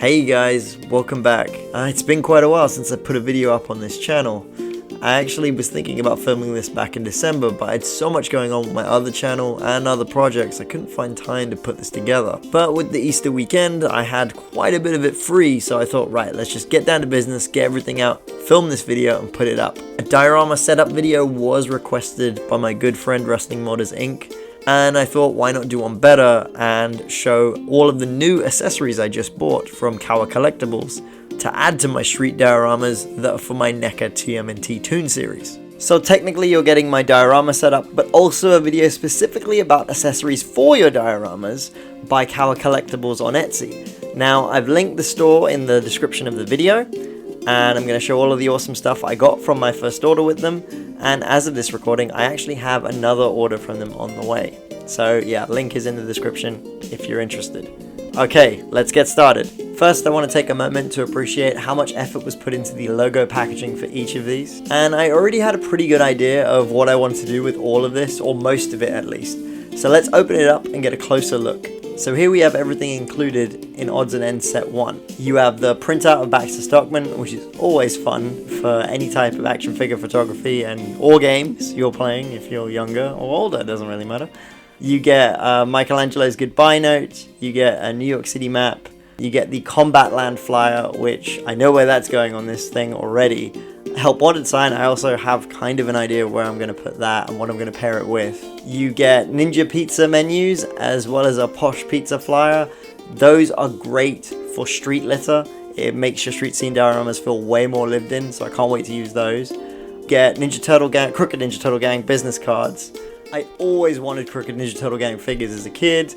Hey guys, welcome back. It's been quite a while since I put a video up on this channel. I actually was thinking about filming this back in December, but I had so much going on with my other channel and other projects I couldn't find time to put this together. But with the Easter weekend, I had quite a bit of it free, so I thought, right, let's just get down to business, get everything out, film this video and put it up. A diorama setup video was requested by my good friend Wrestling Modders Inc. And I thought, why not do one better and show all of the new accessories I just bought from CowahCollectibles to add to my street dioramas that are for my Neca TMNT Toon series. So technically you're getting my diorama setup, but also a video specifically about accessories for your dioramas by CowahCollectibles on Etsy. Now I've linked the store in the description of the video, and I'm going to show all of the awesome stuff I got from my first order with them. And as of this recording, I actually have another order from them on the way. So yeah, link is in the description if you're interested. Okay, let's get started. First, I want to take a moment to appreciate how much effort was put into the logo packaging for each of these. And I already had a pretty good idea of what I wanted to do with all of this, or most of it at least. So let's open it up and get a closer look. So here we have everything included in Odds and Ends set 1. You have the printout of Baxter Stockman, which is always fun for any type of action figure photography or games you're playing if you're younger or older, it doesn't really matter. You get Michelangelo's goodbye note, you get a New York City map, you get the Combat Land flyer, which I know where that's going on this thing already. Help Wanted sign, I also have kind of an idea of where I'm going to put that and what I'm going to pair it with. You get Ninja Pizza menus as well as a Posh Pizza flyer. Those are great for street litter. It makes your street scene dioramas feel way more lived in, so I can't wait to use those. Get Ninja Turtle Gang, Crooked Ninja Turtle Gang business cards. I always wanted Crooked Ninja Turtle Gang figures as a kid,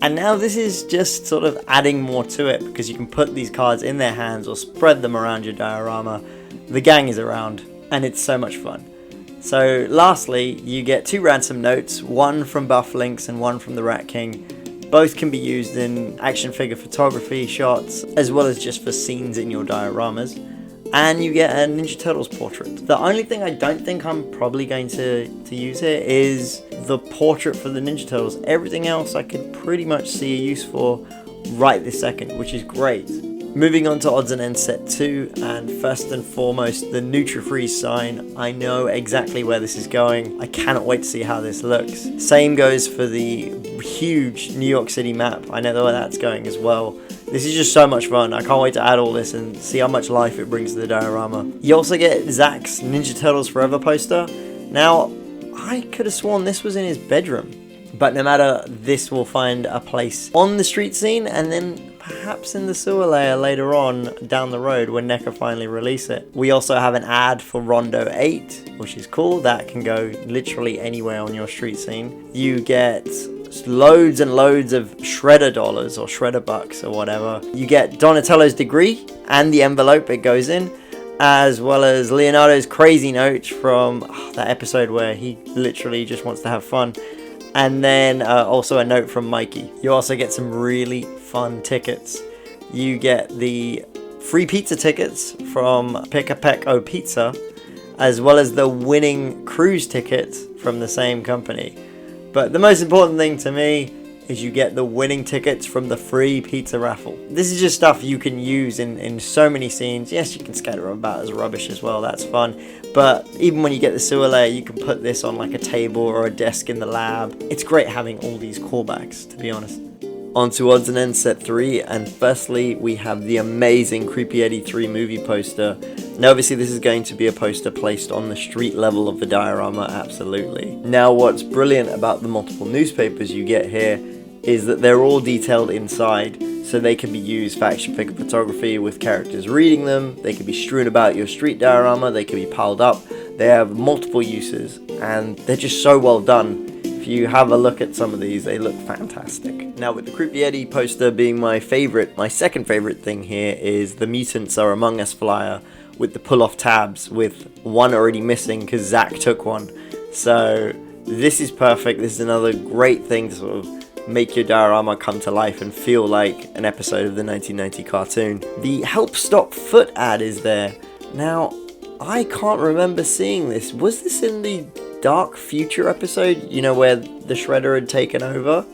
and now this is just sort of adding more to it because you can put these cards in their hands or spread them around your diorama. The gang is around, and it's so much fun. So lastly, you get 2 ransom notes, one from Buff Links and one from the Rat King. Both can be used in action figure photography shots, as well as just for scenes in your dioramas. And you get a Ninja Turtles portrait. The only thing I don't think I'm probably going to use here is the portrait for the Ninja Turtles. Everything else I could pretty much see a use for right this second, which is great. Moving on to Odds and Ends set 2, and first and foremost, the Nutrifreeze sign. I know exactly where this is going. I cannot wait to see how this looks. Same goes for the huge New York City map. I know where that's going as well. This is just so much fun. I can't wait to add all this and see how much life it brings to the diorama. You also get Zach's Ninja Turtles Forever poster. Now, I could have sworn this was in his bedroom. But no matter, this will find a place on the street scene and then perhaps in the sewer layer later on down the road when NECA finally release it. We also have an ad for Rondo 8, which is cool. That can go literally anywhere on your street scene. You get loads and loads of shredder dollars or shredder bucks or whatever. You get Donatello's degree and the envelope it goes in, as well as Leonardo's crazy note from that episode where he literally just wants to have fun. And then also a note from Mikey. You also get some really fun tickets. You get the free pizza tickets from Pick a Peck O Pizza, as well as the winning cruise tickets from the same company. But the most important thing to me is you get the winning tickets from the free pizza raffle. This is just stuff you can use in so many scenes. Yes, you can scatter them about as rubbish as well, that's fun. But even when you get the sewer layer, you can put this on like a table or a desk in the lab. It's great having all these callbacks, to be honest. On to Odds and Ends set 3, and firstly we have the amazing Creepy Eddie 3 movie poster. Now obviously this is going to be a poster placed on the street level of the diorama, absolutely. Now what's brilliant about the multiple newspapers you get here is that they're all detailed inside, so they can be used for action figure photography with characters reading them. They can be strewn about your street diorama, they can be piled up. They have multiple uses and they're just so well done. If you have a look at some of these, they look fantastic. Now with the Creepy Eddie poster being my second favorite thing here is the Mutants Are Among Us flyer with the pull off tabs, with one already missing because Zach took one. So this is perfect. This is another great thing to sort of make your diorama come to life and feel like an episode of the 1990 cartoon. The Help Stop Foot ad is there. Now, I can't remember seeing this. Was this in the Dark Future episode? You know, where the Shredder had taken over?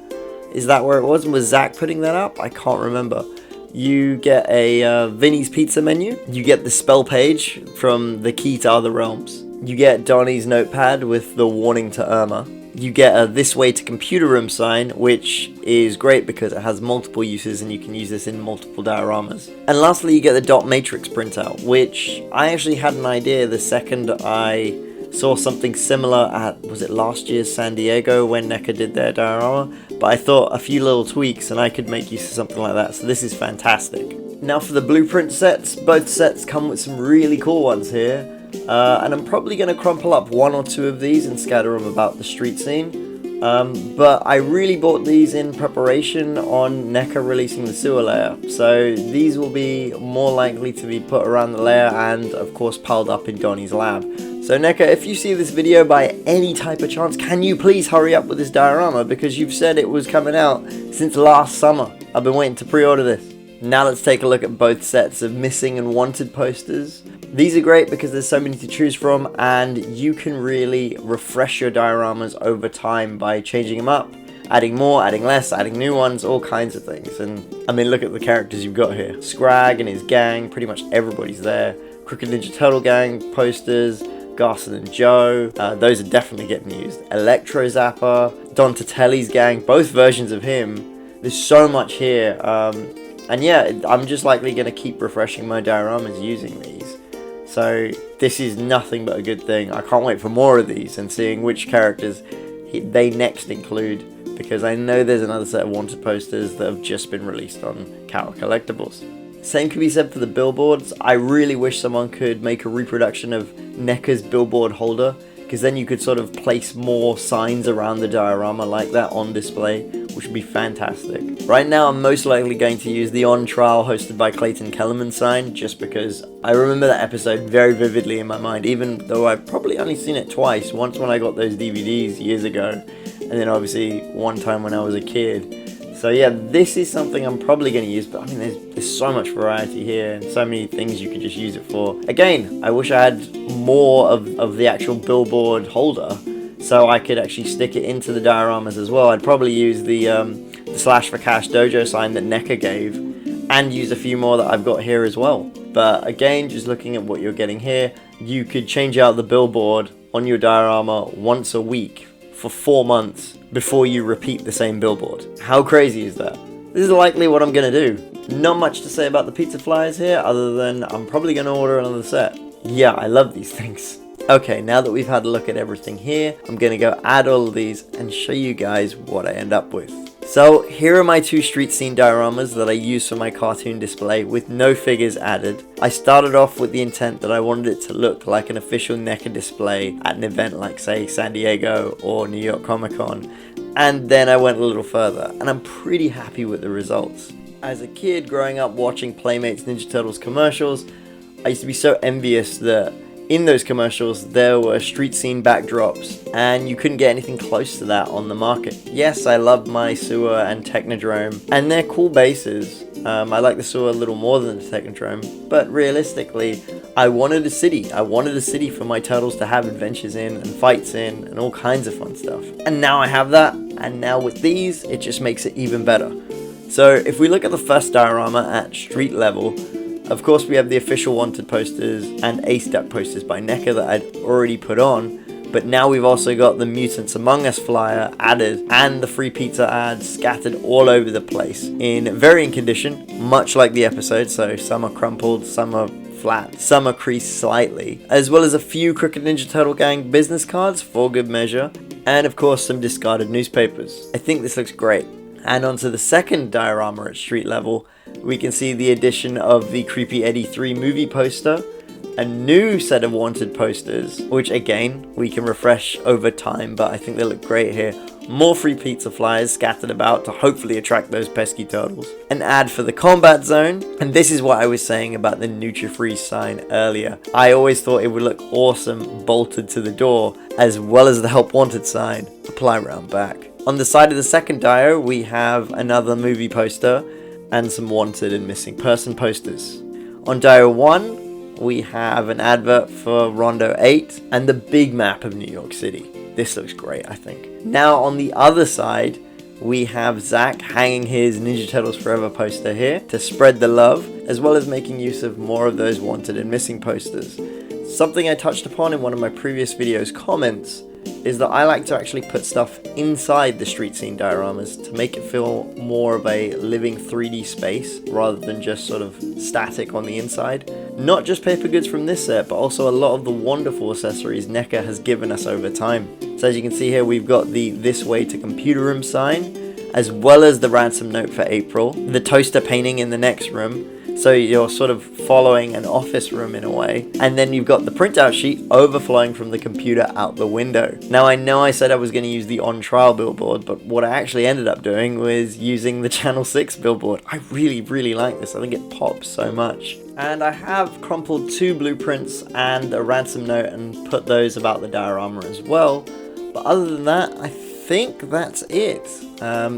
Is that where it was? And was Zach putting that up? I can't remember. You get a Vinny's Pizza menu. You get the spell page from the Key to Other Realms. You get Donnie's notepad with the warning to Irma. You get a This Way to Computer Room sign, which is great because it has multiple uses and you can use this in multiple dioramas. And lastly, you get the dot matrix printout, which I actually had an idea the second I saw something similar at, was it last year's San Diego when Neca did their diorama? But I thought a few little tweaks and I could make use of something like that, so this is fantastic. Now for the blueprint sets, both sets come with some really cool ones here. And I'm probably going to crumple up one or two of these and scatter them about the street scene. But I really bought these in preparation on Neca releasing the sewer layer. So these will be more likely to be put around the layer and of course piled up in Donnie's lab. So Neca, if you see this video by any type of chance, can you please hurry up with this diorama, because you've said it was coming out since last summer. I've been waiting to pre-order this. Now let's take a look at both sets of missing and wanted posters. These are great because there's so many to choose from and you can really refresh your dioramas over time by changing them up, adding more, adding less, adding new ones, all kinds of things. And I mean, look at the characters you've got here. Scrag and his gang, pretty much everybody's there. Crooked Ninja Turtle gang posters, Garson and Joe, those are definitely getting used. Electro Zapper, Don Tatelli's gang, both versions of him. There's so much here. And yeah, I'm just likely going to keep refreshing my dioramas using these. So this is nothing but a good thing. I can't wait for more of these and seeing which characters they next include, because I know there's another set of wanted posters that have just been released on CowahCollectibles. Same could be said for the billboards. I really wish someone could make a reproduction of Neca's billboard holder, because then you could sort of place more signs around the diorama like that on display, which would be fantastic. Right now I'm most likely going to use the On Trial hosted by Clayton Kellerman sign, just because I remember that episode very vividly in my mind, even though I've probably only seen it twice, once when I got those DVDs years ago, and then obviously one time when I was a kid. So yeah, this is something I'm probably going to use, but I mean there's so much variety here and so many things you could just use it for. Again, I wish I had more of the actual billboard holder so I could actually stick it into the dioramas as well. I'd probably use the Slash for Cash Dojo sign that Neca gave and use a few more that I've got here as well. But again, just looking at what you're getting here, you could change out the billboard on your diorama once a week for 4 months before you repeat the same billboard. How crazy is that? This is likely what I'm going to do. Not much to say about the pizza flyers here other than I'm probably going to order another set. Yeah, I love these things. Okay, now that we've had a look at everything here, I'm going to go add all of these and show you guys what I end up with. So here are my two street scene dioramas that I use for my cartoon display with no figures added. I started off with the intent that I wanted it to look like an official Neca display at an event like say San Diego or New York Comic Con, and then I went a little further and I'm pretty happy with the results. As a kid growing up watching Playmates Ninja Turtles commercials, I used to be so envious that in those commercials there were street scene backdrops and you couldn't get anything close to that on the market. Yes, I love my Sewer and Technodrome and they're cool bases. I like the Sewer a little more than the Technodrome, but realistically I wanted a city. I wanted a city for my turtles to have adventures in and fights in and all kinds of fun stuff. And now I have that, and now with these it just makes it even better. So if we look at the first diorama at street level, of course we have the official wanted posters and A-Step posters by Neca that I'd already put on, but now we've also got the Mutants Among Us flyer added and the free pizza ads scattered all over the place in varying condition, much like the episode, so some are crumpled, some are flat, some are creased slightly, as well as a few Crooked Ninja Turtle Gang business cards for good measure, and of course some discarded newspapers. I think this looks great. And onto the second diorama at street level, we can see the addition of the Creepy Eddie 3 movie poster, a new set of wanted posters, which again, we can refresh over time, but I think they look great here. More free pizza flyers scattered about to hopefully attract those pesky turtles. An ad for the combat zone, and this is what I was saying about the Nutri-Freeze sign earlier. I always thought it would look awesome bolted to the door, as well as the Help Wanted sign. Apply round back. On the side of the second dio, we have another movie poster and some wanted and missing person posters. On dio 1, we have an advert for Rondo 8 and the big map of New York City. This looks great, I think. Now on the other side, we have Zach hanging his Ninja Turtles Forever poster here to spread the love, as well as making use of more of those wanted and missing posters. Something I touched upon in one of my previous videos comments is that I like to actually put stuff inside the street scene dioramas to make it feel more of a living 3D space rather than just sort of static on the inside. Not just paper goods from this set, but also a lot of the wonderful accessories Neca has given us over time. So as you can see here, we've got the "This Way to Computer Room" sign, as well as the ransom note for April, the toaster painting in the next room, so you're sort of following an office room in a way, and then you've got the printout sheet overflowing from the computer out the window. Now I know I said I was going to use the on trial billboard, but what I actually ended up doing was using the Channel 6 billboard. I really like this. I think it pops so much. And I have crumpled 2 blueprints and a ransom note and put those about the diorama as well, but other than that, I think that's it.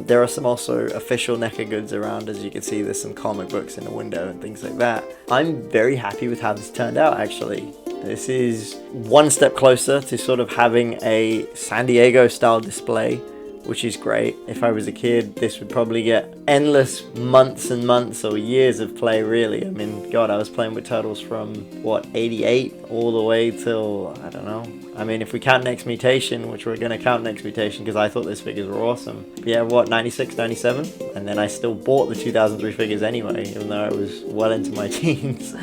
There are some also official Neca goods around. As you can see, there's some comic books in the window and things like that. I'm very happy with how this turned out, actually. This is one step closer to sort of having a San Diego style display, which is great. If I was a kid, this would probably get endless months and months or years of play, really. I mean, God, I was playing with Turtles from, what, 88 all the way till, I don't know. I mean, if we count Next Mutation, which we're going to count Next Mutation because I thought those figures were awesome. Yeah, what, 96, 97? And then I still bought the 2003 figures anyway, even though I was well into my teens.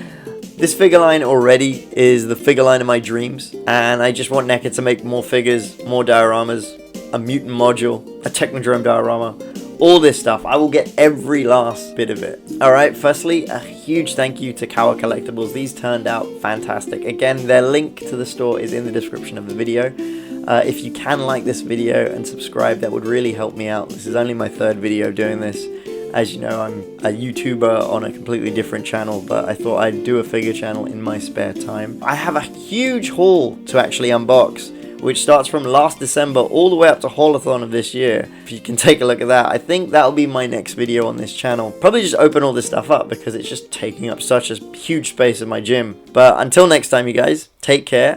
This figure line already is the figure line of my dreams, and I just want Neca to make more figures, more dioramas, a Mutant module, a Technodrome diorama, all this stuff. I will get every last bit of it. Alright, firstly, a huge thank you to CowahCollectibles. These turned out fantastic. Again, their link to the store is in the description of the video. If you can like this video and subscribe, that would really help me out. This is only my 3rd video doing this. As you know, I'm a YouTuber on a completely different channel, but I thought I'd do a figure channel in my spare time. I have a huge haul to actually unbox, which starts from last December all the way up to Haulathon of this year. If you can take a look at that, I think that'll be my next video on this channel. Probably just open all this stuff up because it's just taking up such a huge space in my gym. But until next time, you guys, take care.